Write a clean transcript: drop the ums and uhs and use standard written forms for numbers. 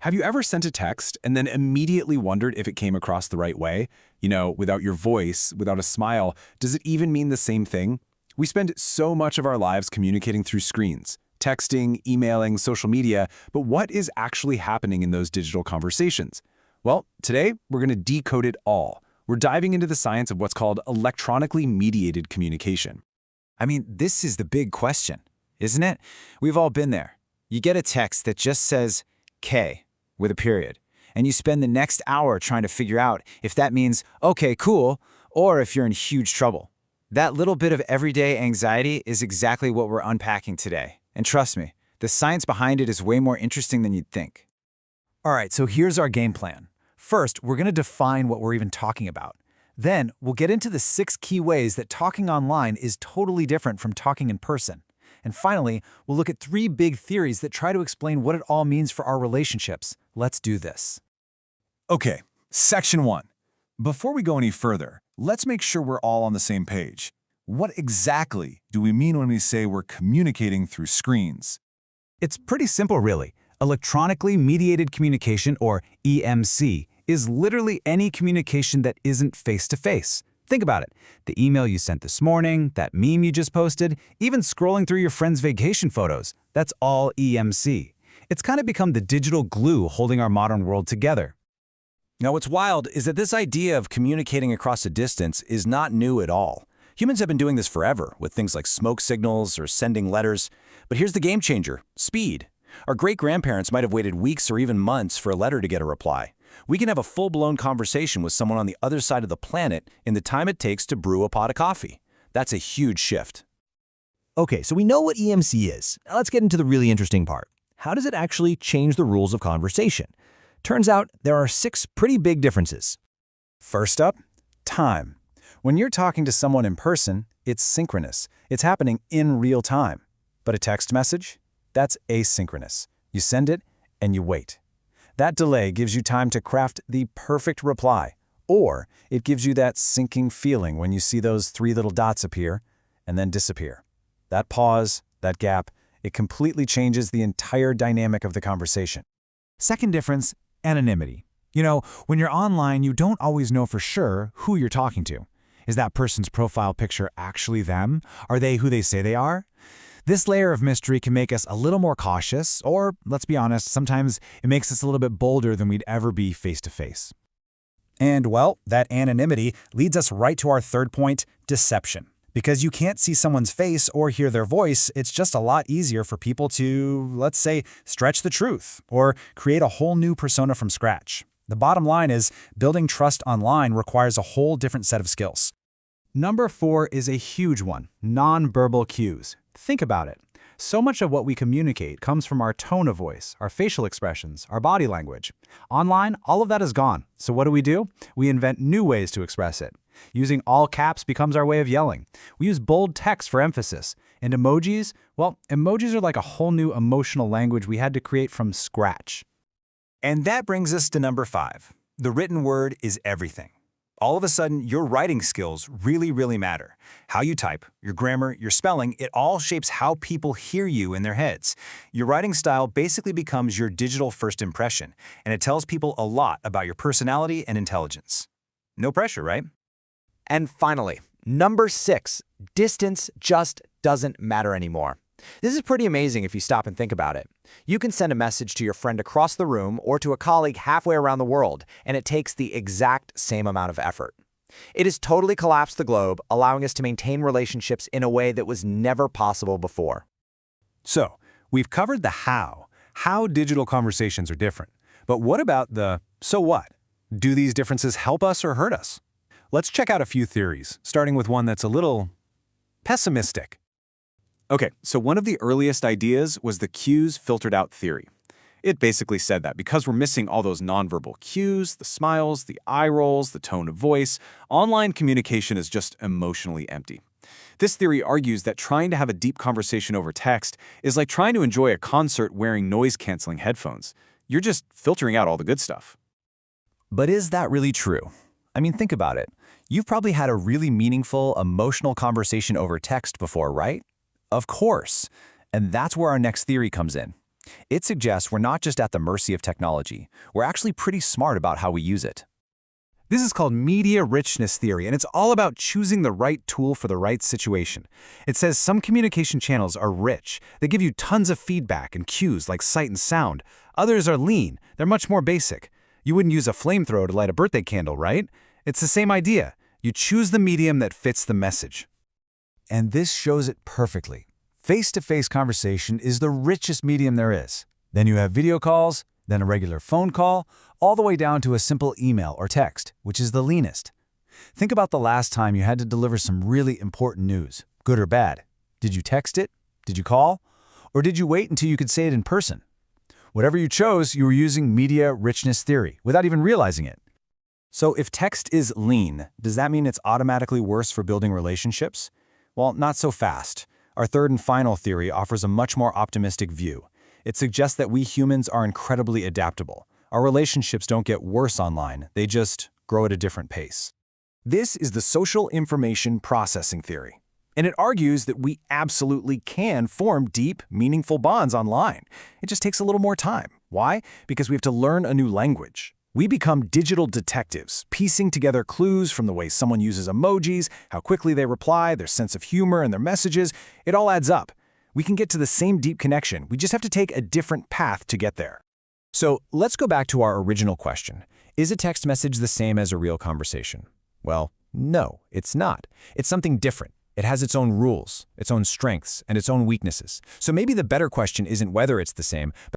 Have you ever sent a text and then immediately wondered if it came across the right way? Without your voice, without a smile, does it even mean the same thing? We spend so much of our lives communicating through screens, texting, emailing, social media, but what is actually happening in those digital conversations? Well, today we're going to decode it all. We're diving into the science of what's called electronically mediated communication. I mean, this is the big question, isn't it? We've all been there. You get a text that just says K with a period, and you spend the next hour trying to figure out if that means, okay, cool, or if you're in huge trouble. That little bit of everyday anxiety is exactly what we're unpacking today. And trust me, the science behind it is way more interesting than you'd think. All right, so here's our game plan. First, we're going to define what we're even talking about. Then, we'll get into the 6 key ways that talking online is totally different from talking in person. And finally, we'll look at 3 big theories that try to explain what it all means for our relationships. Let's do this. Okay, Section 1. Before we go any further, let's make sure we're all on the same page. What exactly do we mean when we say we're communicating through screens? It's pretty simple, really. Electronically mediated communication, or EMC, is literally any communication that isn't face-to-face. Think about it. The email you sent this morning, that meme you just posted, even scrolling through your friend's vacation photos, that's all EMC. It's kind of become the digital glue holding our modern world together. Now, what's wild is that this idea of communicating across a distance is not new at all. Humans have been doing this forever with things like smoke signals or sending letters. But here's the game changer: speed. Our great-grandparents might have waited weeks or even months for a letter to get a reply. We can have a full-blown conversation with someone on the other side of the planet in the time it takes to brew a pot of coffee. That's a huge shift. Okay, so we know what EMC is. Now let's get into the really interesting part. How does it actually change the rules of conversation? Turns out there are 6 pretty big differences. First up, time. When you're talking to someone in person, it's synchronous. It's happening in real time. But a text message? That's asynchronous. You send it and you wait. That delay gives you time to craft the perfect reply, or it gives you that sinking feeling when you see those 3 little dots appear and then disappear. That pause, that gap, it completely changes the entire dynamic of the conversation. Second difference, anonymity. When you're online, you don't always know for sure who you're talking to. Is that person's profile picture actually them? Are they who they say they are? This layer of mystery can make us a little more cautious, or, let's be honest, sometimes it makes us a little bit bolder than we'd ever be face-to-face. And, well, that anonymity leads us right to our third point, deception. Because you can't see someone's face or hear their voice, it's just a lot easier for people to, let's say, stretch the truth, or create a whole new persona from scratch. The bottom line is, building trust online requires a whole different set of skills. Number 4 is a huge one, nonverbal cues. Think about it. So much of what we communicate comes from our tone of voice, our facial expressions, our body language. Online, all of that is gone. So what do? We invent new ways to express it. Using all caps becomes our way of yelling. We use bold text for emphasis. And emojis? Well, emojis are like a whole new emotional language we had to create from scratch. And that brings us to number 5. The written word is everything. All of a sudden, your writing skills really matter. How you type, your grammar, your spelling, it all shapes how people hear you in their heads. Your writing style basically becomes your digital first impression, and it tells people a lot about your personality and intelligence. No pressure, right? And finally, number 6, distance just doesn't matter anymore. This is pretty amazing if you stop and think about it. You can send a message to your friend across the room or to a colleague halfway around the world, and it takes the exact same amount of effort. It has totally collapsed the globe, allowing us to maintain relationships in a way that was never possible before. So, we've covered the how digital conversations are different. But what about the so what? Do these differences help us or hurt us? Let's check out a few theories, starting with one that's a little pessimistic. Okay, so one of the earliest ideas was the cues filtered out theory. It basically said that because we're missing all those nonverbal cues, the smiles, the eye rolls, the tone of voice, online communication is just emotionally empty. This theory argues that trying to have a deep conversation over text is like trying to enjoy a concert wearing noise-canceling headphones. You're just filtering out all the good stuff. But is that really true? I mean, think about it. You've probably had a really meaningful, emotional conversation over text before, right? Of course. And that's where our next theory comes in. It suggests we're not just at the mercy of technology, we're actually pretty smart about how we use it. This is called media richness theory, and it's all about choosing the right tool for the right situation. It says some communication channels are rich. They give you tons of feedback and cues like sight and sound. Others are lean. They're much more basic. You wouldn't use a flamethrower to light a birthday candle, right? It's the same idea. You choose the medium that fits the message. And this shows it perfectly. Face-to-face conversation is the richest medium there is. Then you have video calls, then a regular phone call, all the way down to a simple email or text, which is the leanest. Think about the last time you had to deliver some really important news, good or bad. Did you text it? Did you call? Or did you wait until you could say it in person? Whatever you chose, you were using media richness theory without even realizing it. So if text is lean, does that mean it's automatically worse for building relationships? Well, not so fast. Our third and final theory offers a much more optimistic view. It suggests that we humans are incredibly adaptable. Our relationships don't get worse online, they just grow at a different pace. This is the social information processing theory. And it argues that we absolutely can form deep, meaningful bonds online. It just takes a little more time. Why? Because we have to learn a new language. We become digital detectives, piecing together clues from the way someone uses emojis, how quickly they reply, their sense of humor and their messages. It all adds up. We can get to the same deep connection. We just have to take a different path to get there. So let's go back to our original question. Is a text message the same as a real conversation? Well, no, it's not. It's something different. It has its own rules, its own strengths, and its own weaknesses. So maybe the better question isn't whether it's the same, but